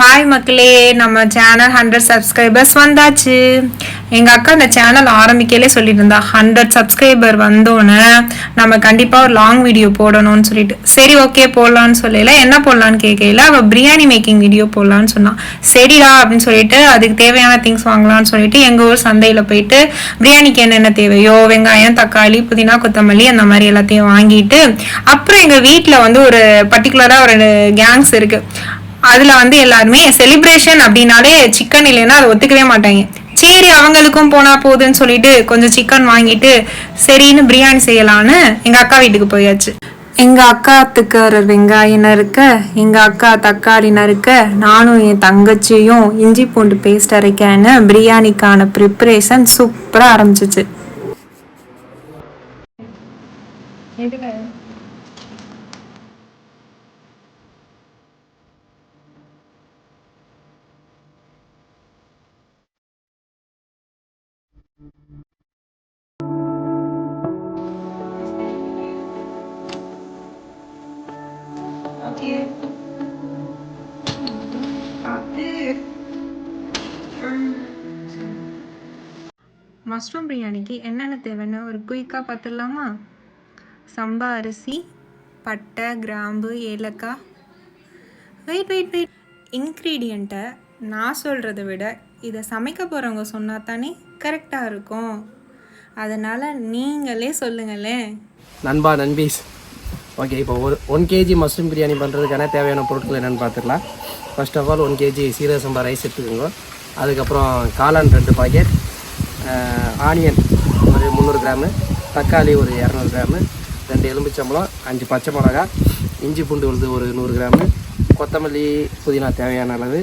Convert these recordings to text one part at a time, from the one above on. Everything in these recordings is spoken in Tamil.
ஹாய் மக்களே, நம்ம சேனல் 100 சப்ஸ்கிரைபர்ஸ் வந்தாச்சு. எங்கள் அக்கா இந்த சேனல் ஆரம்பிக்கலே சொல்லிட்டு இருந்தா 100 சப்ஸ்கிரைபர் வந்தோன்னே நம்ம கண்டிப்பாக ஒரு லாங் வீடியோ போடணும்னு சொல்லிட்டு. சரி ஓகே போடலான்னு சொல்லல. என்ன போடலான்னு கேட்கல. அவள் பிரியாணி மேக்கிங் வீடியோ போடலான்னு சொன்னான். சரிடா அப்படின்னு சொல்லிட்டு அதுக்கு தேவையான திங்ஸ் வாங்கலாம்னு சொல்லிட்டு எங்கள் ஊர் சந்தையில் போயிட்டு பிரியாணிக்கு என்னென்ன தேவையோ வெங்காயம், தக்காளி, புதினா, கொத்தமல்லி அந்த மாதிரி எல்லாத்தையும் வாங்கிட்டு அப்புறம் எங்கள் வீட்டில் வந்து ஒரு பர்டிகுலராக ஒரு கேங்ஸ் இருக்குது. அதுல வந்து எல்லாருமே செலிப்ரேஷன் அப்படின்னாலே சிக்கன் இல்லைன்னா அதை ஒத்துக்கவே மாட்டாங்க. சரி அவங்களுக்கும் போனா போகுதுன்னு சொல்லிட்டு கொஞ்சம் சிக்கன் வாங்கிட்டு சரின்னு பிரியாணி செய்யலான்னு எங்க அக்கா வீட்டுக்கு போயாச்சு. எங்க அக்கா துக்கார வெங்காயம் நறுக்க, எங்க அக்கா தக்காளி நறுக்க, நானும் என் தங்கச்சியும் இஞ்சி பூண்டு பேஸ்ட் அரைக்கன்னு பிரியாணிக்கான ப்ரிப்பரேஷன் சூப்பரா ஆரம்பிச்சிச்சு. மஷ்ரூம் பிரியாணிக்கு என்னென்ன தேவைன்னு ஒரு குயிக்காக பார்த்துடலாமா? சம்பா அரிசி, பட்டை, கிராம்பு, ஏலக்காய். வெயிட் இன்க்ரீடியண்ட்டை நான் சொல்கிறத விட இதை சமைக்க போகிறவங்க சொன்னால் தானே கரெக்டாக இருக்கும். அதனால் நீங்களே சொல்லுங்களேன். நண்பா நண்பீஸ். ஓகே, இப்போ ஒரு 1 kg மஷ்ரூம் பிரியாணி பண்ணுறதுக்கான தேவையான பொருட்கள் என்னென்னு பார்த்துக்கலாம். ஃபர்ஸ்ட் ஆஃப் ஆல் 1 kg சீரக சம்பா ரைஸ் எடுத்துக்கோங்க. அதுக்கப்புறம் காளான் 2 பாக்கெட், ஆனியன் ஒரு 300 கிராமு, தக்காளி ஒரு 200 கிராமு, 2 எலும்பிச்சம்பழம், 5 பச்சை மிளகா, இஞ்சி பூண்டு விழுது ஒரு 100 கிராமு, கொத்தமல்லி, புதினா தேவையான அளவு,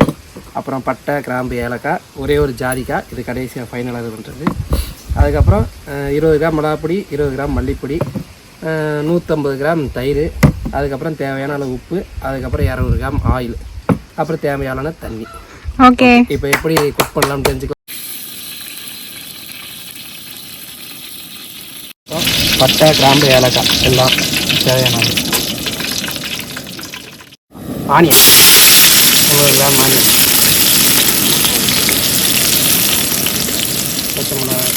அப்புறம் பட்டை, கிராம்பு, ஏலக்காய், ஒரே ஒரு ஜாதிக்காய், இது கடைசியாக ஃபைனல் அது பண்ணுறது. அதுக்கப்புறம் 20 கிராம் மிளகாப்பொடி, 20 கிராம் மல்லிப்பொடி, 150 கிராம் தயிர், அதுக்கப்புறம் தேவையான அளவு உப்பு, அதுக்கப்புறம் 200 கிராம் ஆயில், அப்புறம் தேவையான தண்ணி. ஓகே, இப்போ எப்படி குக் பண்ணலாம்னு தெரிஞ்சுக்கலாம். பட்டை, கிராம்பு, ஏலக்காய் எல்லாம் தேவையானது. ஆனியன் 100 கிராம் ஆனியன், பச்சை மிளகாய்.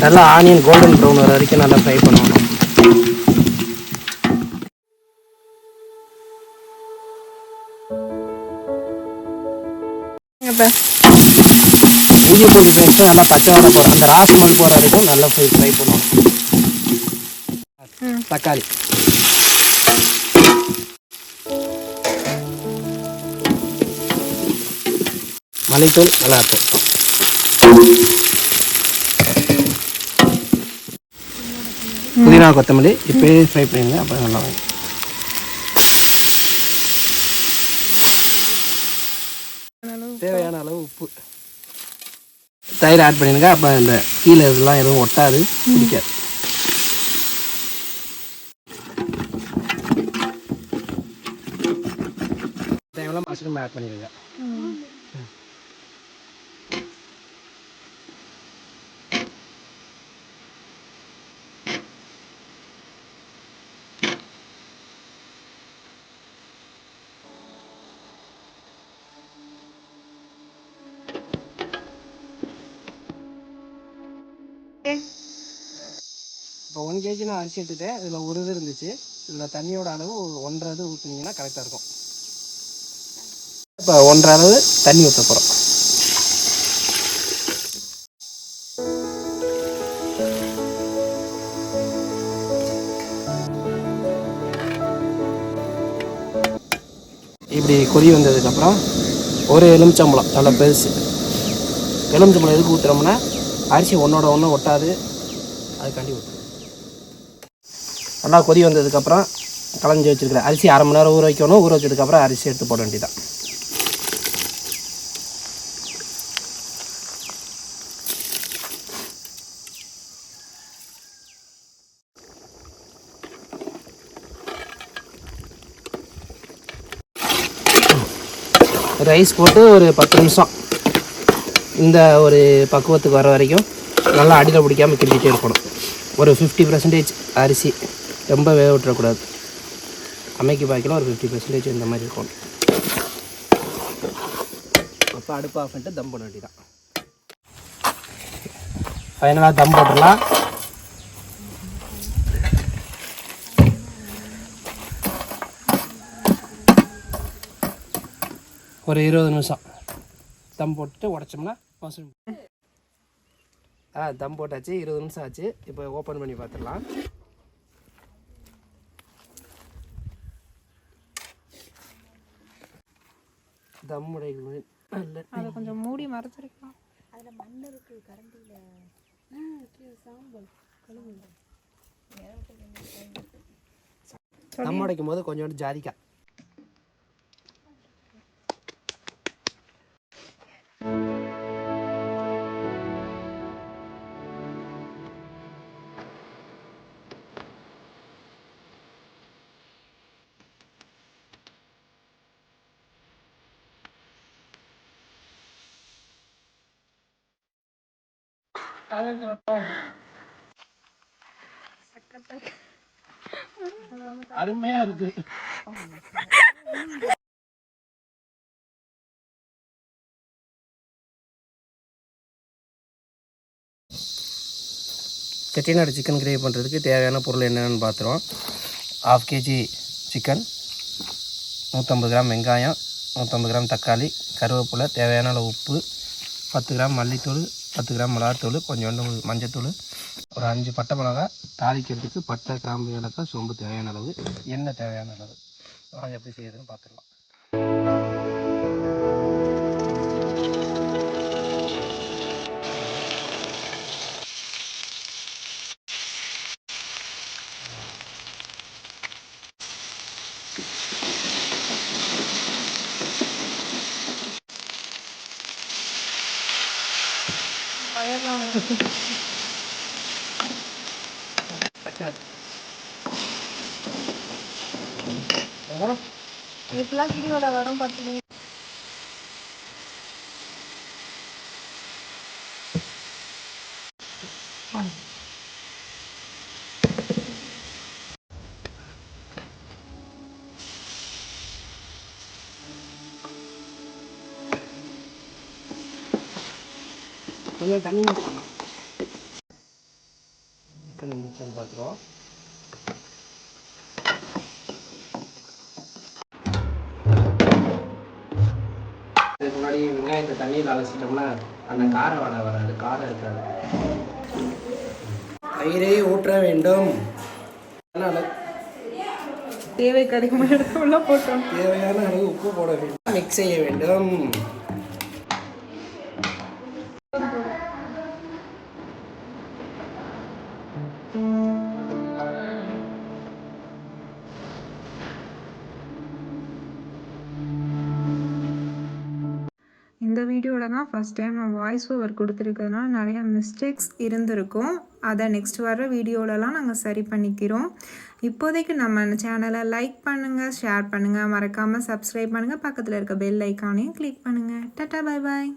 நல்லா ஆனியன் கோல்டன் ப்ரௌன் வர வரைக்கும் நல்லா ஃப்ரை பண்ணணும். இஞ்சி பூண்டு பேஸ்ட்டு நல்லா பச்சை வடை போகிற அந்த ராஸ்மல் போகிற வரைக்கும் நல்லா ஃப்ரை பண்ணணும். தக்காளி, மல்லித்தூள், மிளகாத்தூள், புதினா, கொத்தமல்லி இப்போயே ஃப்ரை பண்ணிடுங்க. அப்போ நல்லா வரும். தேவையான அளவு உப்பு, தயிர் ஆட் பண்ணிடுங்க. அப்போ இந்த கீழே இதெல்லாம் எதுவும் ஒட்டாது, பிடிக்காது. தேவையான மஷ்ரூம் ஆட் பண்ணிடுங்க. இப்போ 1 kg நான் அரிசி எடுத்துட்டேன். இதில் ஒரு இது இருந்துச்சு. இதில் தண்ணியோட அளவு 1.5 இது ஊற்றினீங்கன்னா கரெக்டாக இருக்கும். இப்போ 1.5 அளவு தண்ணி ஊற்ற போகிறோம். இப்படி கொதி வந்ததுக்கப்புறம் ஒரு எலுமிச்சம்பழம் நல்லா பெருசு. எலுமிச்சம்பழம் எதுக்கு ஊற்றுறோம்னா அரிசி ஒன்றோட ஒன்று ஒட்டாது, அதுக்காண்டி ஊற்று. நல்லா கொதி வந்ததுக்கப்புறம் களைஞ்சி வச்சுருக்கிற அரிசி 1/2 மணி நேரம் ஊற வைக்கணும். ஊற வச்சதுக்கப்புறம் அரிசி எடுத்து போட வேண்டியதான். ரைஸ் போட்டு ஒரு 10 நிமிஷம் இந்த ஒரு பக்குவத்துக்கு வர வரைக்கும் நல்லா அடியில் பிடிக்காமல் கிண்டிகிட்டே இருக்கணும். ஒரு 50% அரிசி, ரொம்ப வேக விட்டுறக்கூடாது. அமைக்கி பாக்கில் ஒரு 50% இந்த மாதிரி இருக்கும். அப்போ அடுப்பு ஆஃப் பண்ணிட்டு தம் பண்ண வேண்டியதான். ஃபைனலாக தம் போட்டுடலாம். ஒரு 20 நிமிஷம் தம் போட்டுட்டு உடச்சோம்னா மஷ்ரூம். தம் போட்டாச்சு. 20 நிமிஷம் ஆச்சு. இப்போ ஓப்பன் பண்ணி பார்த்துடலாம். தம் உடைகள் அதை கொஞ்சம் மூடி மறைச்சிருக்கலாம். அதில் மண் இருக்குது கரண்டியில். சாம்பல் தம் உடைக்கும் போது கொஞ்சோண்டு ஜாதிக்காய். அருமையா இருக்கு. செட்டிநாடு சிக்கன் கிரேவி பண்ணுறதுக்கு தேவையான பொருள் என்னென்னு பார்த்துருவோம். 1/2 kg சிக்கன், 150 கிராம் வெங்காயம், 150 கிராம் தக்காளி, கருவேப்பிலை, தேவையான அளவு உப்பு, 10 கிராம் மல்லித்தூள், 10 கிராம் மிளகாத்தூள், கொஞ்சோண்டு மஞ்சத்தூள், ஒரு 5 பட்டை மிளகா, தாளிக்கிறதுக்கு பட்டை, கிராம்பு, ஏலக்காய், சோம்பு தேவையான அளவு, எண்ணெய் தேவையான அளவு. வாங்க எப்படி செய்யுதுன்னு பார்த்துடலாம். இப்பெல்லாம் வீடியோட வரும் பார்த்துட்டு. கொஞ்சம் தண்ணி ஊற்றணும். சிக்கன் மிச்சம் பார்த்துருவோம். இதுக்கு முன்னாடி வெங்காயத்தை தண்ணியில் அலசிட்டோம்னா அந்த கார வடை வராது, காரம் இருக்காது. தயிரை ஊற்ற வேண்டும். தேவைக்கு அதிகமாக எடுத்து போட்டோம். தேவையான அளவு உப்பு போட வேண்டும். மிக்ஸ் செய்ய வேண்டும். இந்த வீடியோவில் தான் ஃபஸ்ட் டைம் நான் வாய்ஸ் ஓவர் கொடுத்துருக்கிறதுனால நிறையா மிஸ்டேக்ஸ் இருந்திருக்கும். அதை நெக்ஸ்ட் வர வீடியோலலாம் நாங்கள் சரி பண்ணிக்கிறோம். இப்போதைக்கு நம்ம சேனலை லைக் பண்ணுங்கள், ஷேர் பண்ணுங்கள், மறக்காமல் சப்ஸ்கிரைப் பண்ணுங்கள், பக்கத்தில் இருக்க பெல் ஐக்கானையும் கிளிக் பண்ணுங்கள். Tata, bye bye.